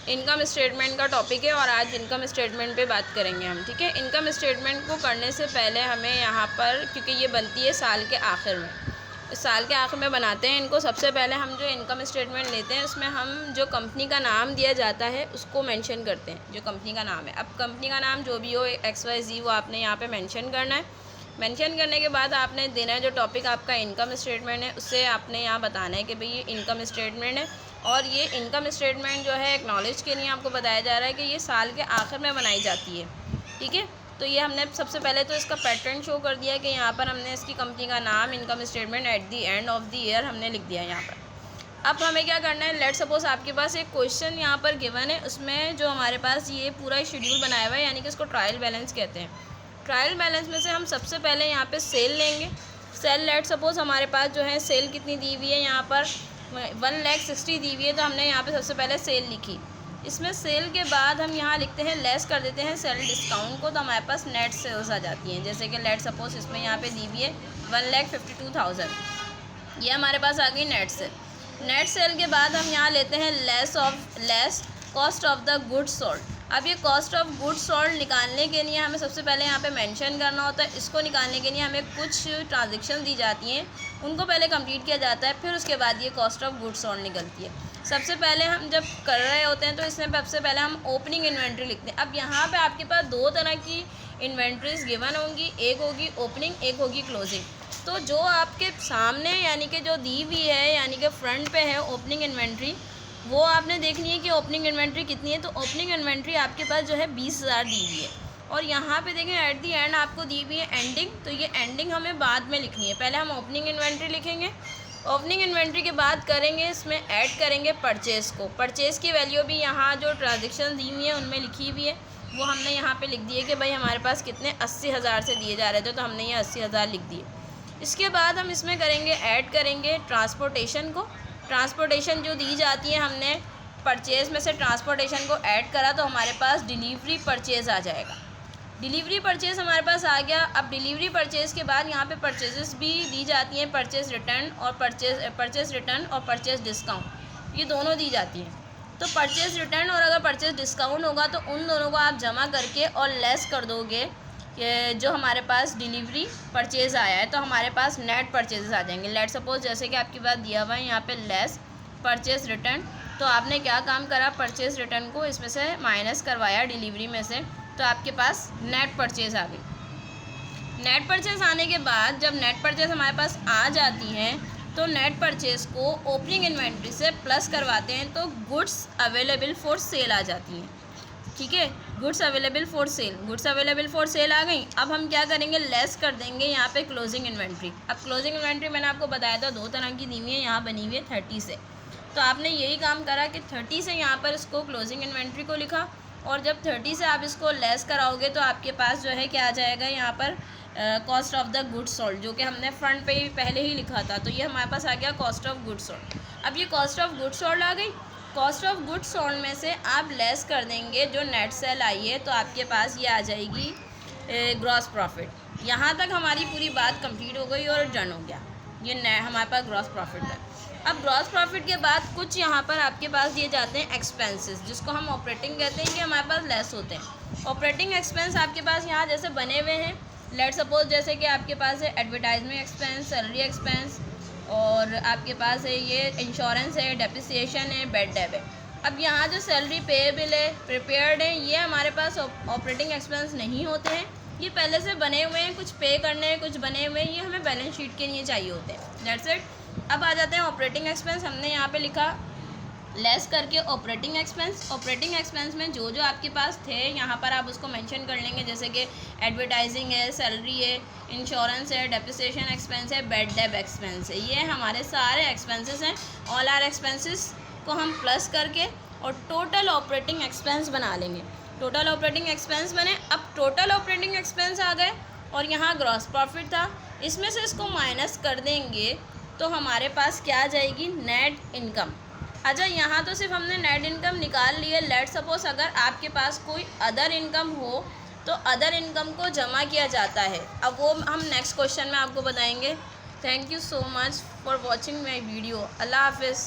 Income statement का topic है और आज इनकम स्टेटमेंट पे बात करेंगे हम, ठीक है। इनकम स्टेटमेंट को करने से पहले हमें यहाँ पर, क्योंकि ये बनती है साल के आखिर में, साल के आखिर में बनाते हैं इनको। सबसे पहले हम जो इनकम स्टेटमेंट लेते हैं उसमें हम जो कंपनी का नाम दिया जाता है उसको मेंशन करते हैं, जो कंपनी का नाम है। अब कंपनी का नाम जो भी हो, XYZ, वो आपने यहाँ पे मेंशन करना है। मेंशन करने के बाद आपने देना है जो टॉपिक आपका इनकम स्टेटमेंट है, उससे आपने यहाँ बताना है कि भाई ये इनकम स्टेटमेंट है। और ये इनकम स्टेटमेंट जो है एक्नॉलेज के लिए आपको बताया जा रहा है कि ये साल के आखिर में बनाई जाती है, ठीक है। तो ये हमने सबसे पहले तो इसका पैटर्न शो कर दिया कि यहाँ पर हमने इसकी कंपनी का नाम income statement at the end of the year हमने लिख दिया यहाँ पर। अब हमें क्या करना है, लेट सपोज आपके पास एक क्वेश्चन यहाँ पर गिवन है, उसमें जो हमारे पास ये पूरा शेड्यूल बनाया हुआ है, यानी कि इसको ट्रायल बैलेंस कहते हैं। ट्रायल बैलेंस में से हम सबसे पहले यहाँ पे सेल लेंगे। सेल लेट सपोज हमारे पास जो है सेल कितनी दी हुई है, यहाँ पर 1,60,000 दी हुई है, तो हमने यहाँ पे सबसे पहले सेल लिखी। इसमें सेल के बाद हम यहाँ लिखते हैं, लेस कर देते हैं सेल डिस्काउंट को, तो हमारे पास नेट सेल्स आ जाती हैं। जैसे कि लेट सपोज इसमें यहाँ पे दी हुई है 1,52,000, ये हमारे पास आ गई नेट सेल। नेट सेल के बाद हम यहाँ लेते हैं less cost of the goods sold. अब ये कॉस्ट ऑफ गुड्स सोल्ड निकालने के लिए हमें सबसे पहले यहाँ पे मेंशन करना होता है। इसको निकालने के लिए हमें कुछ ट्रांजेक्शन दी जाती हैं, उनको पहले कंप्लीट किया जाता है, फिर उसके बाद ये कॉस्ट ऑफ गुड्स सोल्ड निकलती है। सबसे पहले हम जब कर रहे होते हैं तो इसमें सबसे पहले हम ओपनिंग इन्वेंट्री लिखते हैं। अब यहाँ पे आपके पास दो तरह की इन्वेंट्रीज गिवन होंगी, एक होगी ओपनिंग, एक होगी क्लोजिंग। तो जो आपके सामने यानी कि जो दी हुई है, यानी कि फ्रंट पे है ओपनिंग इन्वेंट्री, वो आपने देखनी है कि ओपनिंग इन्वेंट्री कितनी है। तो ओपनिंग इन्वेंट्री आपके पास जो है 20,000 दी हुई है। और यहाँ पे देखें एट दी एंड आपको दी हुई है एंडिंग, तो ये एंडिंग हमें बाद में लिखनी है। पहले हम ओपनिंग इन्वेंट्री लिखेंगे, ओपनिंग इन्वेंट्री के बाद करेंगे इसमें ऐड करेंगे परचेज़ को। परचेज़ की वैल्यू भी यहाँ जो ट्रांजेक्शन दी हुई है उनमें लिखी हुई है, वो हमने यहाँ पे लिख दिए कि भाई हमारे पास कितने 80,000 से दिए जा रहे थे, तो हमने ये 80,000 लिख दिए। इसके बाद हम इसमें करेंगे ऐड करेंगे ट्रांसपोर्टेशन को। ट्रांसपोर्टेशन जो दी जाती है, हमने परचेज़ में से ट्रांसपोर्टेशन को ऐड करा तो हमारे पास डिलीवरी परचेज़ आ जाएगा। डिलीवरी परचेज़ हमारे पास आ गया। अब डिलीवरी परचेज़ के बाद यहाँ पे परचेजेस भी दी जाती हैं, परचेज़ रिटर्न और परचेज़ रिटर्न और परचेज़ डिस्काउंट, ये दोनों दी जाती हैं। तो परचेज़ रिटर्न और अगर परचेज़ डिस्काउंट होगा तो उन दोनों को आप जमा करके और लेस कर दोगे जो हमारे पास डिलीवरी परचेज़ आया है, तो हमारे पास नेट परचेजेस आ जाएंगे। लेट सपोज जैसे कि आपके पास दिया हुआ है यहाँ पे लेस परचेज़ रिटर्न, तो आपने क्या काम करा, परचेज़ रिटर्न को इसमें से माइनस करवाया डिलीवरी में से, तो आपके पास नेट परचेज़ आ गई। नेट परचेज़ आने के बाद जब नेट परचेज़ हमारे पास आ जाती है तो नेट परचेज़ को ओपनिंग इन्वेंट्री से प्लस करवाते हैं, तो गुड्स अवेलेबल फॉर सेल आ जाती हैं, ठीक है। Goods available for sale, goods available for sale आ गई। अब हम क्या करेंगे, लेस कर देंगे यहाँ पे क्लोजिंग इन्वेंट्री। अब क्लोजिंग इन्वेंट्री मैंने आपको बताया था दो तरह की दी हुई है, यहाँ बनी हुई है 30 से, तो आपने यही काम करा कि 30 से यहाँ पर इसको क्लोजिंग इन्वेंट्री को लिखा, और जब 30 से आप इसको लेस कराओगे तो आपके पास जो है क्या आ जाएगा, यहाँ पर cost of the goods sold, जो कि हमने फ्रंट पे ही पहले ही लिखा था, तो ये हमारे पास आ गया कॉस्ट ऑफ गुड्स सोल्ड। अब ये कॉस्ट ऑफ गुड्स सोल्ड आ गई। कॉस्ट ऑफ गुड्स सोल्ड में से आप लेस कर देंगे जो नेट सेल आई है, तो आपके पास ये आ जाएगी ग्रॉस प्रॉफिट। यहाँ तक हमारी पूरी बात कंप्लीट हो गई और डन हो गया, ये हमारे पास ग्रॉस प्रॉफिट है। अब ग्रॉस प्रॉफिट के बाद कुछ यहाँ पर आपके पास दिए जाते हैं एक्सपेंसेस, जिसको हम ऑपरेटिंग कहते हैं, कि हमारे पास लेस होते हैं। ऑपरेटिंग एक्सपेंस आपके पास यहाँ जैसे बने हुए हैं, लेट सपोज जैसे कि आपके पास है एडवर्टाइजमेंट एक्सपेंस, सैलरी एक्सपेंस, और आपके पास है ये इंश्योरेंस है, डेप्रिसिएशन है, बेड डेब है। अब यहाँ जो सैलरी पेएबल है, प्रिपेयर्ड है, ये हमारे पास ऑपरेटिंग एक्सपेंस नहीं होते हैं, ये पहले से बने हुए हैं, कुछ पे करने हैं, कुछ बने हुए हैं, ये हमें बैलेंस शीट के लिए चाहिए होते हैं। That's it. अब आ जाते हैं ऑपरेटिंग एक्सपेंस। हमने यहाँ पे लिखा लेस करके ऑपरेटिंग एक्सपेंस। ऑपरेटिंग एक्सपेंस में जो जो आपके पास थे यहाँ पर आप उसको मेंशन कर लेंगे, जैसे कि एडवर्टाइजिंग है, सैलरी है, इंश्योरेंस है, डेप्रिसिएशन एक्सपेंस है, बेड डेब एक्सपेंस है, ये हमारे सारे एक्सपेंसेस हैं। ऑल आर एक्सपेंसेस को हम प्लस करके और टोटल ऑपरेटिंग एक्सपेंस बना लेंगे। टोटल ऑपरेटिंग एक्सपेंस बने। अब टोटल ऑपरेटिंग एक्सपेंस आ गए और यहाँ ग्रॉस प्रॉफिट था, इसमें से इसको माइनस कर देंगे तो हमारे पास क्या आ जाएगी, नेट इनकम। अच्छा, यहाँ तो सिर्फ हमने नेट इनकम निकाल ली है। लेट सपोज अगर आपके पास कोई अदर इनकम हो तो अदर इनकम को जमा किया जाता है। अब वो हम नेक्स्ट क्वेश्चन में आपको बताएंगे। Thank you so much for watching my video. अल्लाह हाफिज़।